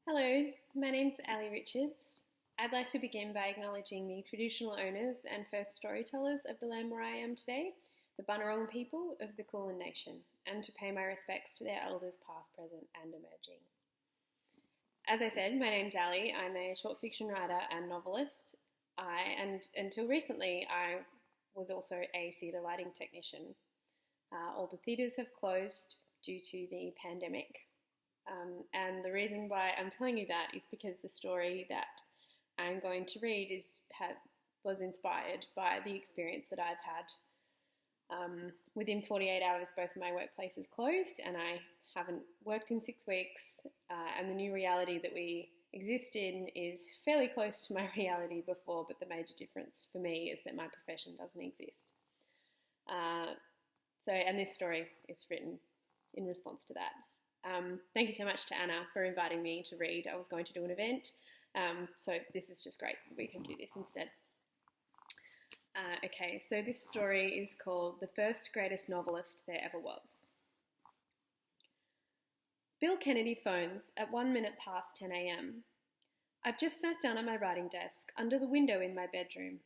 Hello, my name's Ali Richards. I'd like to begin by acknowledging the traditional owners and first storytellers of the land where I am today, the Bunurong people of the Kulin Nation, and to pay my respects to their elders past, present and emerging. As I said, my name's Ali. I'm a short fiction writer and novelist. And until recently, I was also a theatre lighting technician. All the theatres have closed due to the pandemic. And the reason why I'm telling you that is because the story that I'm going to read was inspired by the experience that I've had. Within 48 hours, both of my workplaces closed, and I haven't worked in 6 weeks. And the new reality that we exist in is fairly close to my reality before, but the major difference for me is that my profession doesn't exist. And this story is written in response to that. Thank you so much to Anna for inviting me to read. I was going to do an event, so this is just great that we can do this instead. Okay, so this story is called The First Greatest Novelist There Ever Was. Bill Kennedy phones at 1 minute past 10 a.m. I've just sat down at my writing desk under the window in my bedroom,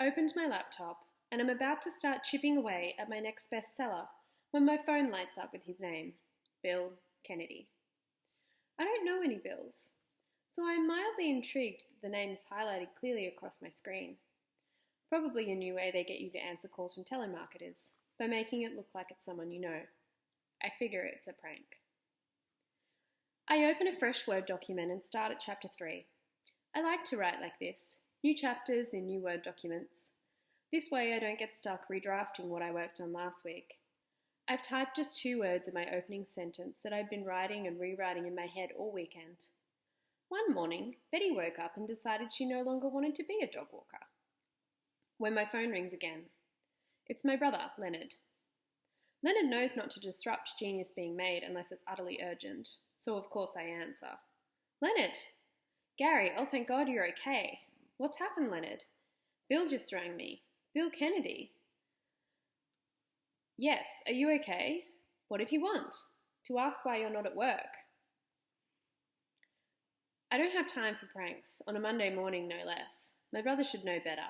opened my laptop, and I'm about to start chipping away at my next bestseller when my phone lights up with his name, Bill Kennedy. I don't know any Bills, so I'm mildly intrigued that the name is highlighted clearly across my screen. Probably a new way they get you to answer calls from telemarketers, by making it look like it's someone you know. I figure it's a prank. I open a fresh Word document and start at chapter 3. I like to write like this, new chapters in new Word documents. This way I don't get stuck redrafting what I worked on last week. I've typed just 2 words in my opening sentence that I'd been writing and rewriting in my head all weekend. One morning, Betty woke up and decided she no longer wanted to be a dog walker. When my phone rings again, it's my brother, Leonard. Leonard knows not to disrupt genius being made unless it's utterly urgent, so of course I answer. Leonard! Gary, oh thank God you're okay. What's happened, Leonard? Bill just rang me. Bill Kennedy. Yes, are you okay? What did he want? To ask why you're not at work. I don't have time for pranks, on a Monday morning no less. My brother should know better.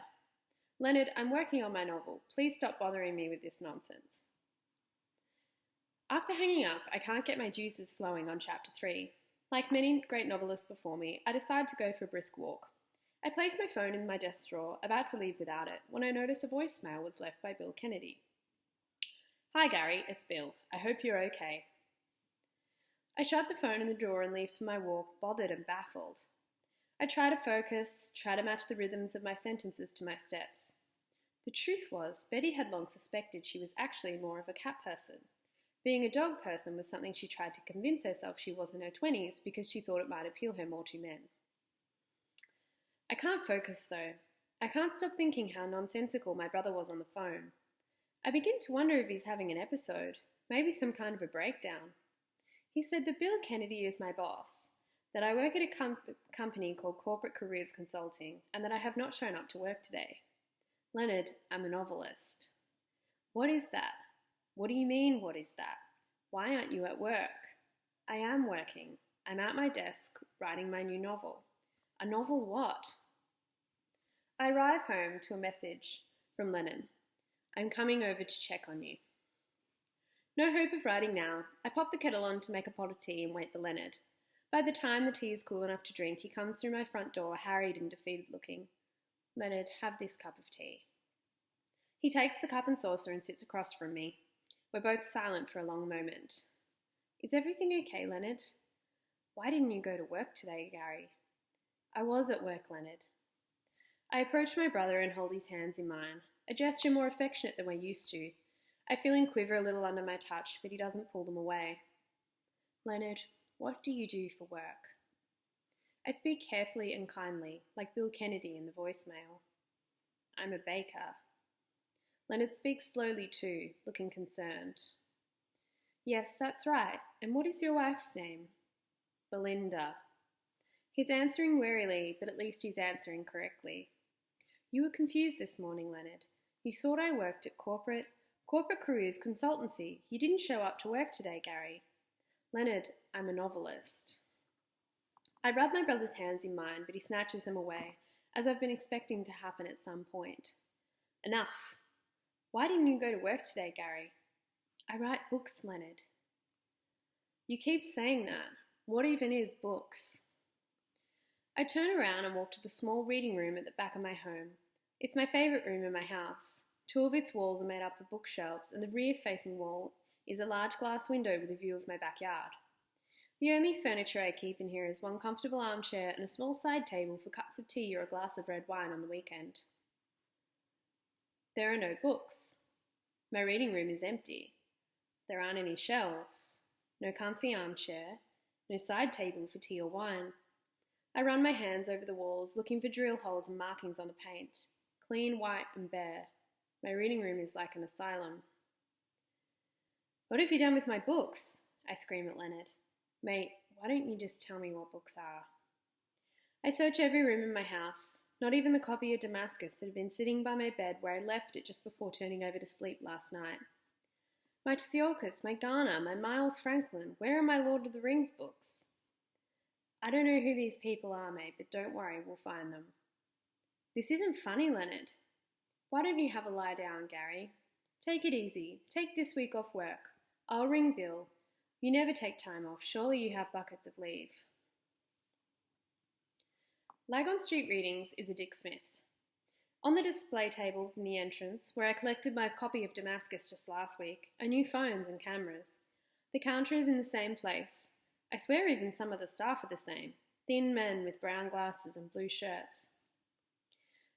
Leonard, I'm working on my novel. Please stop bothering me with this nonsense. After hanging up, I can't get my juices flowing on chapter 3. Like many great novelists before me, I decide to go for a brisk walk. I place my phone in my desk drawer, about to leave without it, when I notice a voicemail was left by Bill Kennedy. Hi Gary, it's Bill. I hope you're okay. I shut the phone in the drawer and leave for my walk, bothered and baffled. I try to focus, try to match the rhythms of my sentences to my steps. The truth was, Betty had long suspected she was actually more of a cat person. Being a dog person was something she tried to convince herself she was in her 20s because she thought it might appeal her more to men. I can't focus though. I can't stop thinking how nonsensical my brother was on the phone. I begin to wonder if he's having an episode, maybe some kind of a breakdown. He said that Bill Kennedy is my boss, that I work at a company called Corporate Careers Consulting, and that I have not shown up to work today. Leonard, I'm a novelist. What is that? What do you mean, what is that? Why aren't you at work? I am working. I'm at my desk writing my new novel. A novel what? I arrive home to a message from Lennon. I'm coming over to check on you. No hope of writing now. I pop the kettle on to make a pot of tea and wait for Leonard. By the time the tea is cool enough to drink, he comes through my front door, harried and defeated looking. Leonard, have this cup of tea. He takes the cup and saucer and sits across from me. We're both silent for a long moment. Is everything okay, Leonard? Why didn't you go to work today, Gary? I was at work, Leonard. I approach my brother and hold his hands in mine, a gesture more affectionate than we're used to. I feel him quiver a little under my touch, but he doesn't pull them away. Leonard, what do you do for work? I speak carefully and kindly, like Bill Kennedy in the voicemail. I'm a baker. Leonard speaks slowly too, looking concerned. Yes, that's right. And what is your wife's name? Belinda. He's answering warily, but at least he's answering correctly. You were confused this morning, Leonard. You thought I worked at Corporate Careers Consultancy. You didn't show up to work today, Gary. Leonard, I'm a novelist. I rub my brother's hands in mine, but he snatches them away, as I've been expecting to happen at some point. Enough. Why didn't you go to work today, Gary? I write books, Leonard. You keep saying that. What even is books? I turn around and walk to the small reading room at the back of my home. It's my favourite room in my house. Two of its walls are made up of bookshelves, and the rear-facing wall is a large glass window with a view of my backyard. The only furniture I keep in here is one comfortable armchair and a small side table for cups of tea or a glass of red wine on the weekend. There are no books. My reading room is empty. There aren't any shelves, no comfy armchair, no side table for tea or wine. I run my hands over the walls, looking for drill holes and markings on the paint. Clean, white and bare. My reading room is like an asylum. What have you done with my books? I scream at Leonard. Mate, why don't you just tell me what books are? I search every room in my house, not even the copy of Damascus that had been sitting by my bed where I left it just before turning over to sleep last night. My Tsiolkas, my Garner, my Miles Franklin, where are my Lord of the Rings books? I don't know who these people are, mate, but don't worry, we'll find them. This isn't funny, Leonard. Why don't you have a lie down, Gary? Take it easy. Take this week off work. I'll ring Bill. You never take time off. Surely you have buckets of leave. Lagon Street Readings is a Dick Smith. On the display tables in the entrance, where I collected my copy of Damascus just last week, are new phones and cameras. The counter is in the same place. I swear even some of the staff are the same. Thin men with brown glasses and blue shirts.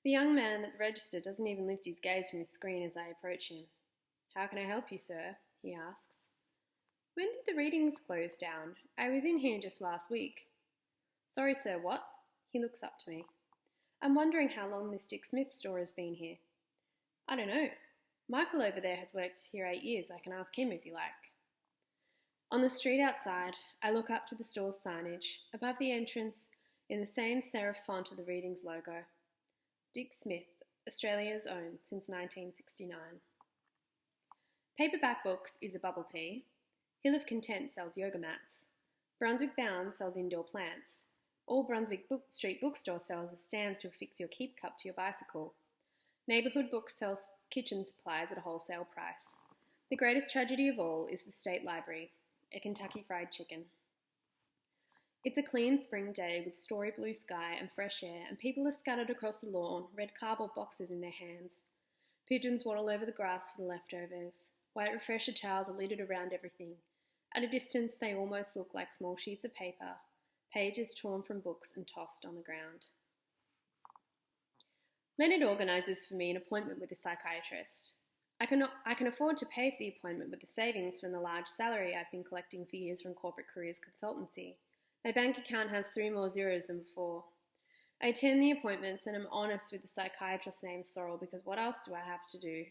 The young man at the register doesn't even lift his gaze from his screen as I approach him. How can I help you, sir? He asks. When did the readings close down? I was in here just last week. Sorry, sir, what? He looks up to me. I'm wondering how long this Dick Smith store has been here. I don't know. Michael over there has worked here 8 years. I can ask him if you like. On the street outside, I look up to the store's signage, above the entrance, in the same serif font of the Readings logo. Dick Smith, Australia's own since 1969. Paperback Books is a bubble tea. Hill of Content sells yoga mats. Brunswick Bound sells indoor plants. All Brunswick Street Bookstore sells a stand to affix your keep cup to your bicycle. Neighbourhood Books sells kitchen supplies at a wholesale price. The greatest tragedy of all is the State Library, a Kentucky Fried Chicken. It's a clean spring day with starry blue sky and fresh air, and people are scattered across the lawn, red cardboard boxes in their hands. Pigeons waddle over the grass for the leftovers. White refresher towels are littered around everything. At a distance, they almost look like small sheets of paper, pages torn from books and tossed on the ground. Leonard organises for me an appointment with a psychiatrist. I can afford to pay for the appointment with the savings from the large salary I've been collecting for years from Corporate Careers Consultancy. My bank account has 3 more zeros than before. I attend the appointments and am honest with the psychiatrist named Sorrel because what else do I have to do?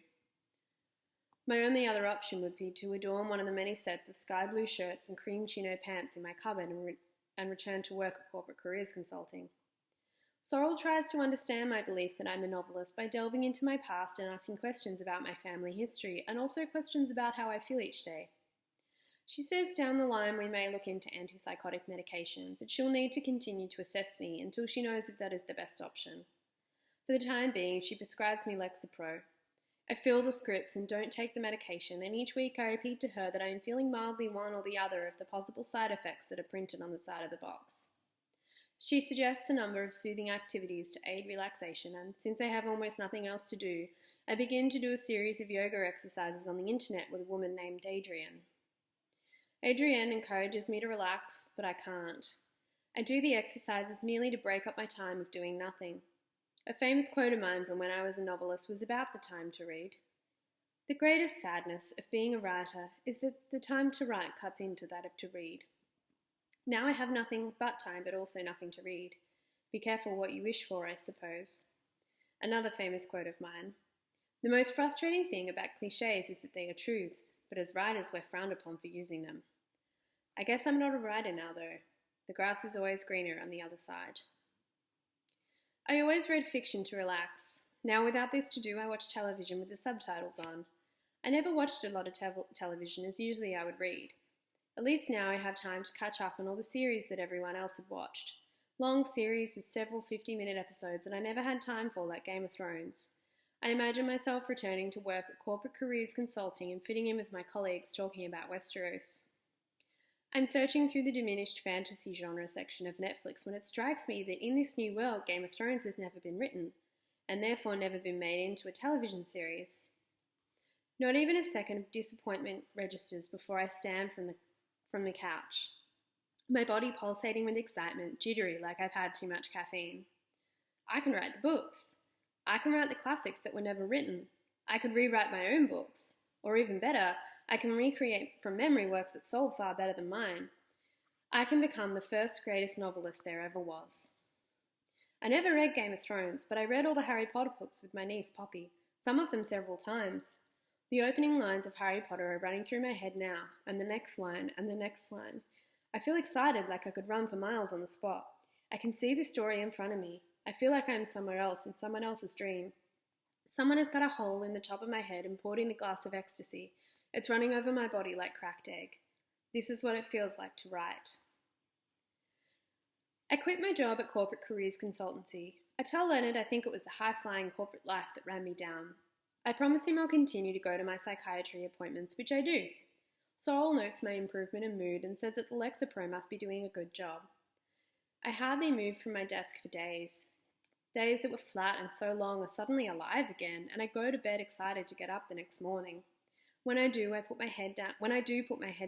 My only other option would be to adorn one of the many sets of sky blue shirts and cream chino pants in my cupboard and return to work at Corporate Careers Consulting. Sorrel tries to understand my belief that I'm a novelist by delving into my past and asking questions about my family history and also questions about how I feel each day. She says down the line we may look into antipsychotic medication, but she'll need to continue to assess me until she knows if that is the best option. For the time being, she prescribes me Lexapro. I fill the scripts and don't take the medication, and each week I repeat to her that I am feeling mildly one or the other of the possible side effects that are printed on the side of the box. She suggests a number of soothing activities to aid relaxation, and since I have almost nothing else to do, I begin to do a series of yoga exercises on the internet with a woman named Adrienne. Adrienne encourages me to relax, but I can't. I do the exercises merely to break up my time of doing nothing. A famous quote of mine from when I was a novelist was about the time to read. The greatest sadness of being a writer is that the time to write cuts into that of to read. Now I have nothing but time, but also nothing to read. Be careful what you wish for, I suppose. Another famous quote of mine. The most frustrating thing about clichés is that they are truths, but as writers we're frowned upon for using them. I guess I'm not a writer now, though. The grass is always greener on the other side. I always read fiction to relax. Now without this to do, I watch television with the subtitles on. I never watched a lot of television, as usually I would read. At least now I have time to catch up on all the series that everyone else had watched. Long series with several 50-minute episodes that I never had time for, like Game of Thrones. I imagine myself returning to work at Corporate Careers Consulting and fitting in with my colleagues talking about Westeros. I'm searching through the diminished fantasy genre section of Netflix when it strikes me that in this new world, Game of Thrones has never been written, and therefore never been made into a television series. Not even a second of disappointment registers before I stand from the couch. My body pulsating with excitement, jittery like I've had too much caffeine. I can write the books. I can write the classics that were never written. I could rewrite my own books. Or even better, I can recreate from memory works that sold far better than mine. I can become the first greatest novelist there ever was. I never read Game of Thrones, but I read all the Harry Potter books with my niece Poppy, some of them several times. The opening lines of Harry Potter are running through my head now, and the next line, and the next line. I feel excited, like I could run for miles on the spot. I can see the story in front of me. I feel like I am somewhere else, in someone else's dream. Someone has got a hole in the top of my head and poured in a glass of ecstasy. It's running over my body like cracked egg. This is what it feels like to write. I quit my job at Corporate Careers Consultancy. I tell Leonard I think it was the high-flying corporate life that ran me down. I promise him I'll continue to go to my psychiatry appointments, which I do. Sorrel notes my improvement in mood and says that the Lexapro must be doing a good job. I hardly moved from my desk for days. Days that were flat and so long are suddenly alive again, and I go to bed excited to get up the next morning. When I do put my head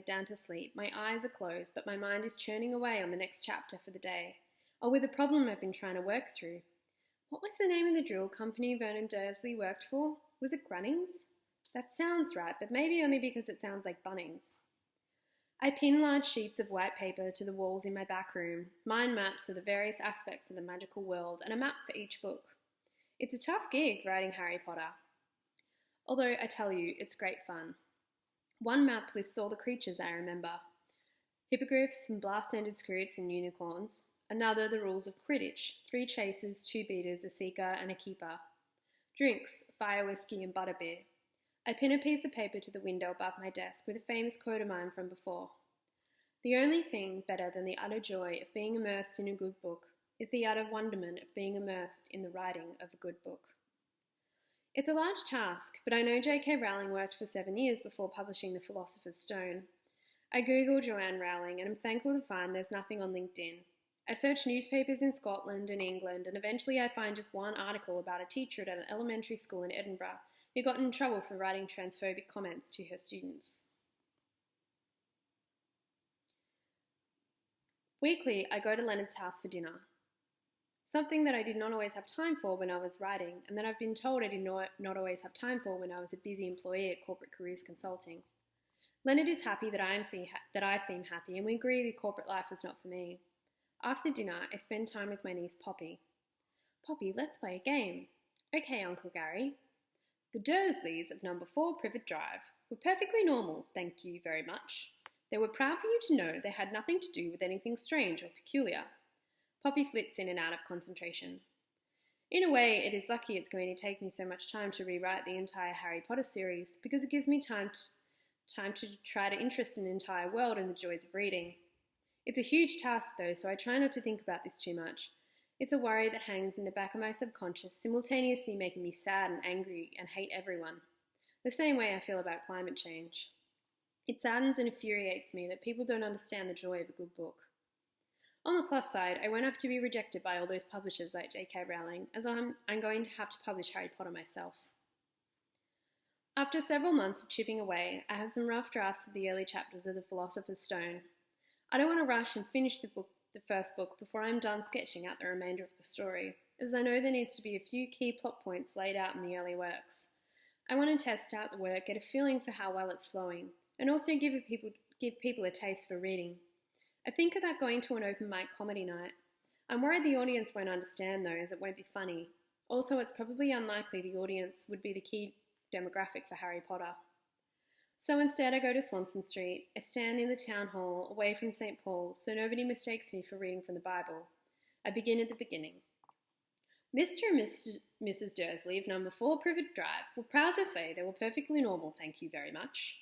down to sleep, my eyes are closed, but my mind is churning away on the next chapter for the day, or with a problem I've been trying to work through. What was the name of the drill company Vernon Dursley worked for? Was it Grunnings? That sounds right, but maybe only because it sounds like Bunnings. I pin large sheets of white paper to the walls in my back room, mind maps of the various aspects of the magical world, and a map for each book. It's a tough gig writing Harry Potter. Although I tell you, it's great fun. One map lists all the creatures I remember. Hippogriffs and blast-ended scroots and unicorns. Another, the rules of Quidditch, 3 chasers, 2 beaters, a seeker and a keeper. Drinks, fire whiskey and butterbeer. I pin a piece of paper to the window above my desk with a famous quote of mine from before. The only thing better than the utter joy of being immersed in a good book is the utter wonderment of being immersed in the writing of a good book. It's a large task, but I know J.K. Rowling worked for 7 years before publishing The Philosopher's Stone. I googled Joanne Rowling and I'm thankful to find there's nothing on LinkedIn. I searched newspapers in Scotland and England, and eventually I find just one article about a teacher at an elementary school in Edinburgh who got in trouble for writing transphobic comments to her students. Weekly, I go to Leonard's house for dinner. Something that I did not always have time for when I was writing, and that I've been told I did not always have time for when I was a busy employee at Corporate Careers Consulting. Leonard is happy that I seem happy, and we agree the corporate life is not for me. After dinner, I spend time with my niece Poppy. Poppy, let's play a game. Okay, Uncle Gary. The Dursleys of number 4 Privet Drive were perfectly normal, thank you very much. They were proud for you to know they had nothing to do with anything strange or peculiar. Poppy flits in and out of concentration. In a way, it is lucky it's going to take me so much time to rewrite the entire Harry Potter series, because it gives me time to try to interest an entire world in the joys of reading. It's a huge task though, so I try not to think about this too much. It's a worry that hangs in the back of my subconscious, simultaneously making me sad and angry and hate everyone. The same way I feel about climate change. It saddens and infuriates me that people don't understand the joy of a good book. On the plus side, I won't have to be rejected by all those publishers like J.K. Rowling, as I'm going to have to publish Harry Potter myself. After several months of chipping away, I have some rough drafts of the early chapters of The Philosopher's Stone. I don't want to rush and finish the first book before I'm done sketching out the remainder of the story, as I know there needs to be a few key plot points laid out in the early works. I want to test out the work, get a feeling for how well it's flowing, and also give people a taste for reading. I think about going to an open mic comedy night. I'm worried the audience won't understand though, as it won't be funny. Also, it's probably unlikely the audience would be the key demographic for Harry Potter. So instead I go to Swanson Street. I stand in the town hall, away from St. Paul's, so nobody mistakes me for reading from the Bible. I begin at the beginning. Mr. and Mrs. Dursley of number 4 Privet Drive were proud to say they were perfectly normal, thank you very much.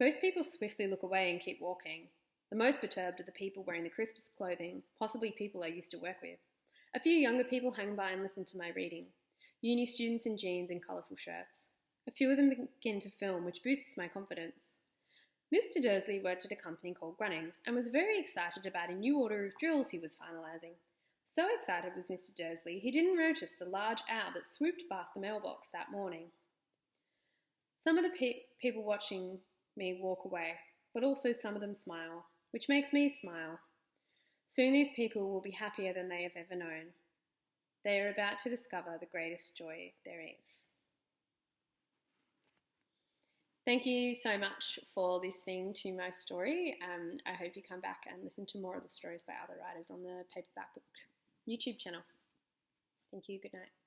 Most people swiftly look away and keep walking. The most perturbed are the people wearing the crispest clothing, possibly people I used to work with. A few younger people hang by and listen to my reading. Uni students in jeans and colourful shirts. A few of them begin to film, which boosts my confidence. Mr. Dursley worked at a company called Grunnings and was very excited about a new order of drills he was finalising. So excited was Mr. Dursley, he didn't notice the large owl that swooped past the mailbox that morning. Some of the people watching me walk away, but also some of them smile, which makes me smile. Soon these people will be happier than they have ever known. They are about to discover the greatest joy there is. Thank you so much for listening to my story. I hope you come back and listen to more of the stories by other writers on the Paperback Book YouTube channel. Thank you. Good night.